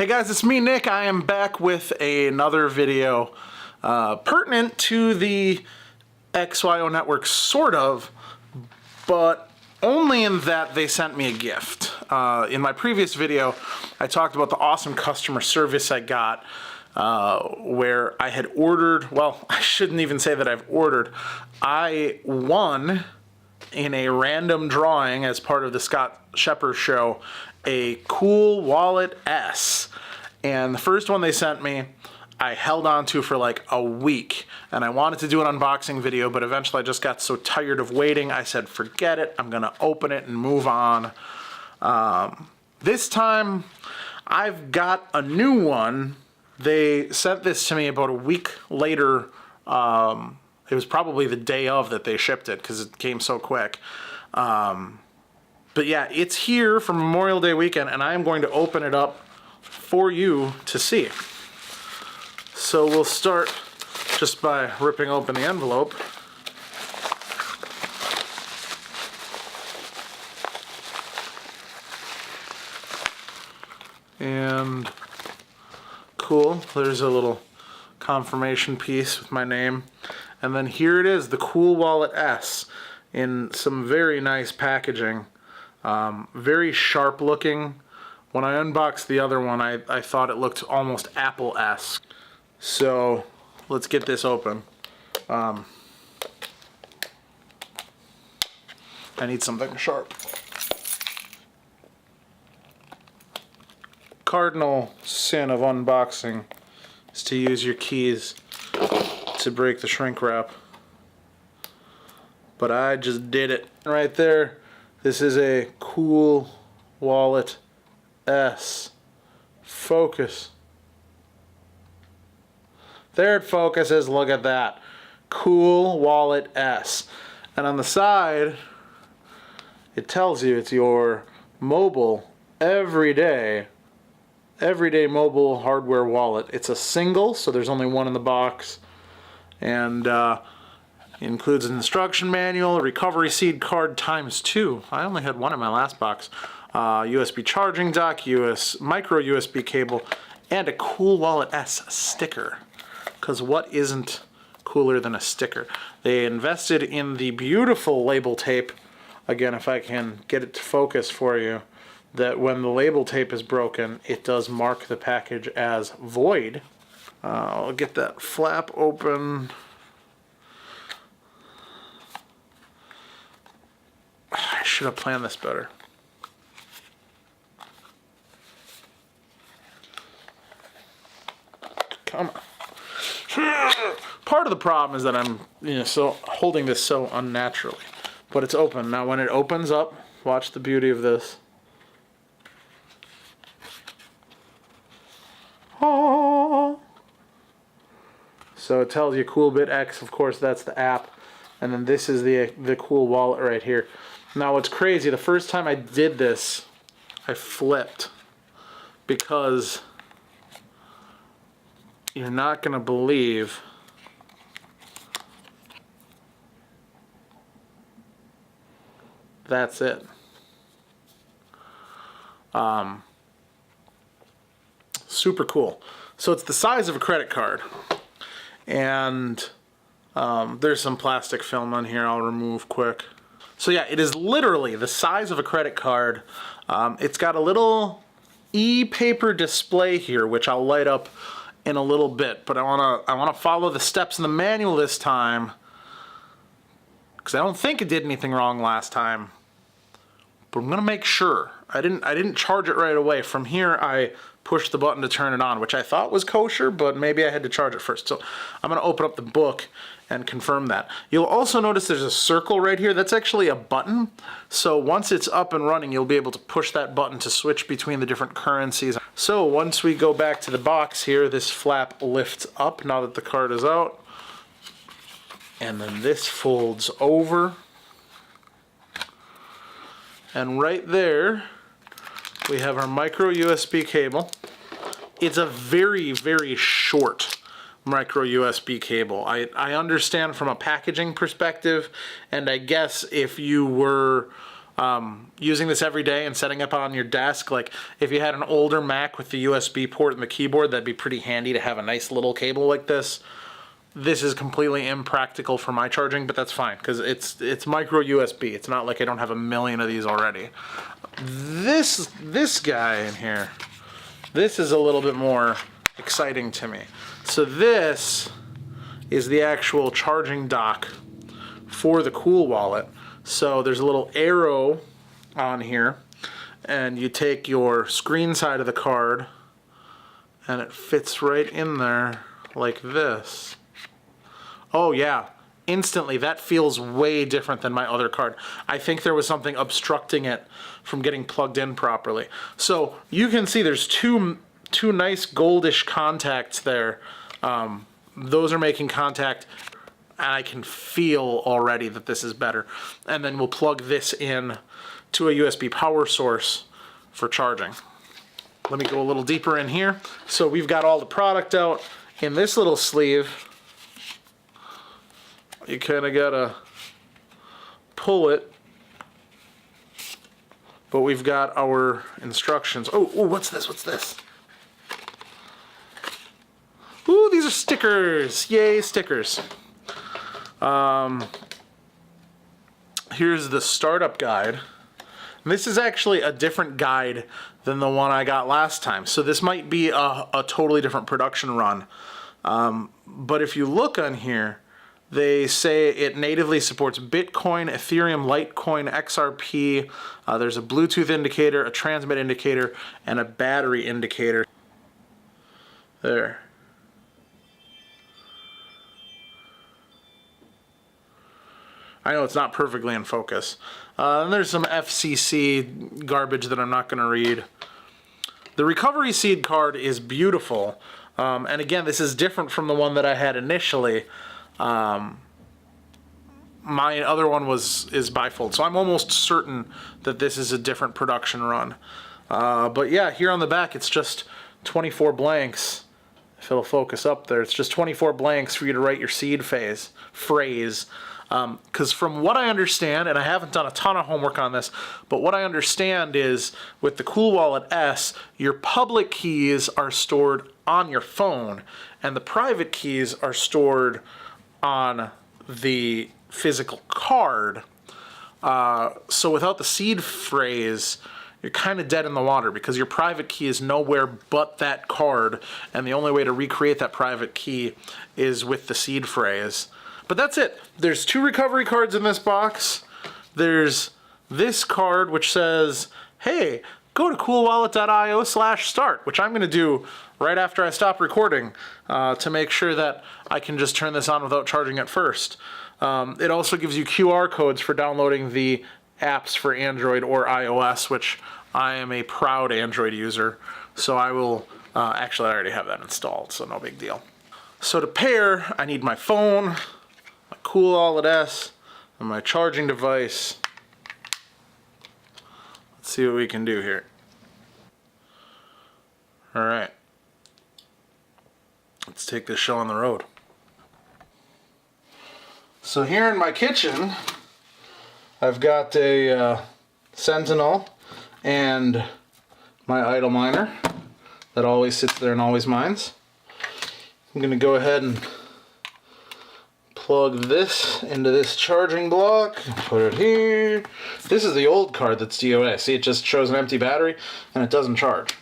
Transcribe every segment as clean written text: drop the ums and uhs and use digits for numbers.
Hey guys, it's me, Nick. I am back with another video pertinent to the XYO Network, sort of, but only in that they sent me a gift. In my previous video, I talked about the awesome customer service I got where I had ordered, well, I shouldn't even say that I've ordered. I won in a random drawing as part of the Scott Shepard show a CoolWallet S, and the first one they sent me I held on to for like a week, and I wanted to do an unboxing video, but eventually I just got so tired of waiting I said forget it, I'm gonna open it and move on. This time I've got a new one. They sent this to me about a week later. It was probably the day of that they shipped it because it came so quick. But yeah, it's here for Memorial Day weekend, and I am going to open it up for you to see. So we'll start just by ripping open the envelope. And cool, there's a little confirmation piece with my name. And then here it is, the CoolWallet S, in some very nice packaging. Very sharp looking. When I unboxed the other one, I thought it looked almost Apple-esque. So let's get this open. I need something sharp. Cardinal sin of unboxing is to use your keys to break the shrink wrap. But I just did it. Right there, this is a CoolWallet S. Focus. There it focuses, look at that. CoolWallet S. And on the side, it tells you it's your mobile, everyday mobile hardware wallet. It's a single, so there's only one in the box. And includes an instruction manual, a recovery seed card ×2. I only had one in my last box. USB charging dock, micro USB cable, and a CoolWallet S sticker. Because what isn't cooler than a sticker? They invested in the beautiful label tape. Again, if I can get it to focus for you, that when the label tape is broken, it does mark the package as void. I'll get that flap open. I should have planned this better. Come on. Part of the problem is that I'm, so holding this so unnaturally, but it's open. Now when it opens up, watch the beauty of this. Oh. So it tells you CoolBit X, of course that's the app, and then this is the CoolWallet right here. Now what's crazy, the first time I did this, I flipped, because you're not going to believe that's it. Super cool. So it's the size of a credit card, and there's some plastic film on here I'll remove quick. So yeah, it is literally the size of a credit card. It's got a little e-paper display here, which I'll light up in a little bit, but I wanna follow the steps in the manual this time, because I don't think it did anything wrong last time. But I'm gonna make sure. I didn't charge it right away. From here, I pushed the button to turn it on, which I thought was kosher, but maybe I had to charge it first. So I'm gonna open up the book and confirm that. You'll also notice there's a circle right here. That's actually a button. So once it's up and running, you'll be able to push that button to switch between the different currencies. So once we go back to the box here, this flap lifts up now that the card is out. And then this folds over. And right there, we have our micro USB cable. It's a very, very short micro USB cable. I understand from a packaging perspective, and I guess if you were using this every day and setting up on your desk, like if you had an older Mac with the USB port and the keyboard, that'd be pretty handy to have a nice little cable like this. This is completely impractical for my charging, but that's fine because it's micro USB. It's not like I don't have a million of these already. This guy in here, this is a little bit more exciting to me. So this is the actual charging dock for the CoolWallet. So there's a little arrow on here, and you take your screen side of the card, and it fits right in there like this. Oh yeah, instantly that feels way different than my other card. I think there was something obstructing it from getting plugged in properly. So you can see there's two nice goldish contacts there. Those are making contact, and I can feel already that this is better. And then we'll plug this in to a USB power source for charging. Let me go a little deeper in here. So we've got all the product out in this little sleeve. You kind of gotta pull it, but we've got our instructions. Oh, what's this? What's this? Ooh, these are stickers! Yay, stickers! Here's the startup guide. And this is actually a different guide than the one I got last time, so this might be a totally different production run. But if you look on here, they say it natively supports Bitcoin, Ethereum, Litecoin, XRP. There's a Bluetooth indicator, a transmit indicator, and a battery indicator. There. I know it's not perfectly in focus. And there's some FCC garbage that I'm not going to read. The recovery seed card is beautiful. And again, this is different from the one that I had initially. My other one is bifold, so I'm almost certain that this is a different production run. But yeah, here on the back it's just 24 blanks. If it'll focus up there, it's just 24 blanks for you to write your seed phrase. Because from what I understand, and I haven't done a ton of homework on this, but what I understand is with the CoolWallet S, your public keys are stored on your phone, and the private keys are stored on the physical card. So without the seed phrase, you're kind of dead in the water because your private key is nowhere but that card, and the only way to recreate that private key is with the seed phrase. But that's it. There's 2 recovery cards in this box. There's this card which says, hey, go to coolwallet.io/start, which I'm going to do right after I stop recording to make sure that I can just turn this on without charging it first. It also gives you QR codes for downloading the apps for Android or iOS, which I am a proud Android user, so I will, actually I already have that installed, so no big deal. So to pair, I need my phone, my CoolWallet S, and my charging device. Let's see what we can do here. Alright. Let's take this show on the road. So here in my kitchen, I've got a Sentinel and my idle miner that always sits there and always mines. I'm going to go ahead and plug this into this charging block, put it here. This is the old card that's DOA. See, it just shows an empty battery and it doesn't charge.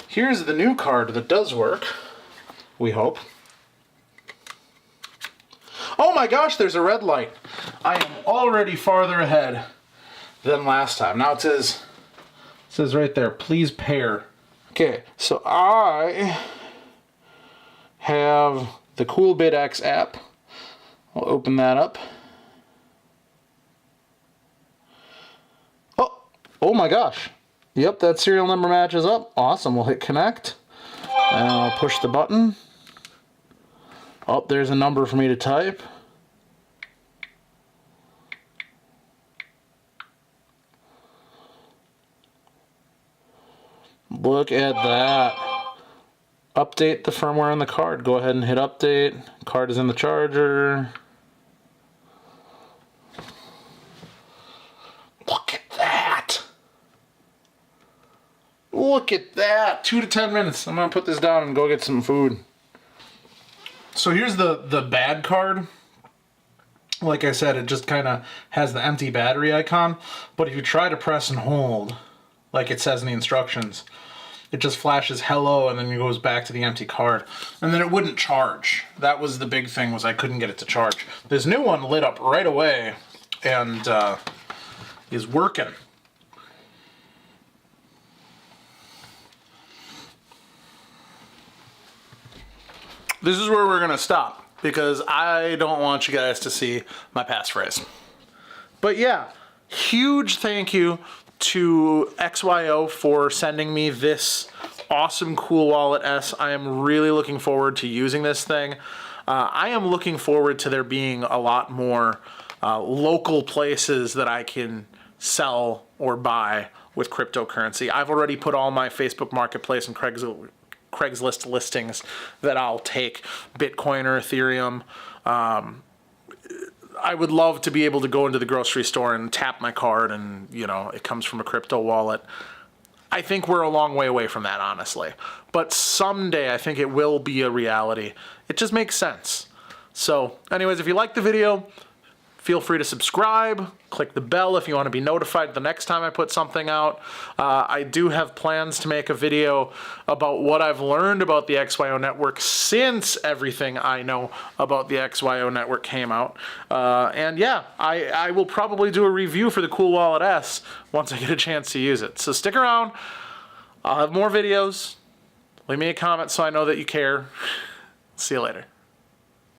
Here's the new card that does work, we hope. Oh my gosh, there's a red light. I am already farther ahead than last time. Now it says right there, please pair. Okay, so I have the CoolBit X app. I'll open that up. Oh my gosh. Yep, that serial number matches up. Awesome, we'll hit connect. And I'll push the button. Oh, there's a number for me to type. Look at that. Update the firmware on the card. Go ahead and hit update. Card is in the charger. Look at that. Look at that, 2 to 10 minutes. I'm gonna put this down and go get some food. So here's the bad card. Like I said, it just kind of has the empty battery icon, but if you try to press and hold, like it says in the instructions, it just flashes hello and then it goes back to the empty card. And then it wouldn't charge. That was the big thing, was I couldn't get it to charge. This new one lit up right away and is working. This is where we're gonna stop, because I don't want you guys to see my passphrase. But yeah, huge thank you to XYO for sending me this awesome CoolWallet S. I am really looking forward to using this thing. I am looking forward to there being a lot more local places that I can sell or buy with cryptocurrency. I've already put all my Facebook Marketplace and Craigslist listings that I'll take, Bitcoin or Ethereum. I would love to be able to go into the grocery store and tap my card and, you know, it comes from a crypto wallet. I think we're a long way away from that, honestly. But someday I think it will be a reality. It just makes sense. So anyways, if you liked the video, feel free to subscribe, click the bell if you want to be notified the next time I put something out. I do have plans to make a video about what I've learned about the XYO Network since everything I know about the XYO Network came out. And yeah, I will probably do a review for the CoolWallet S once I get a chance to use it. So stick around. I'll have more videos. Leave me a comment so I know that you care. See you later.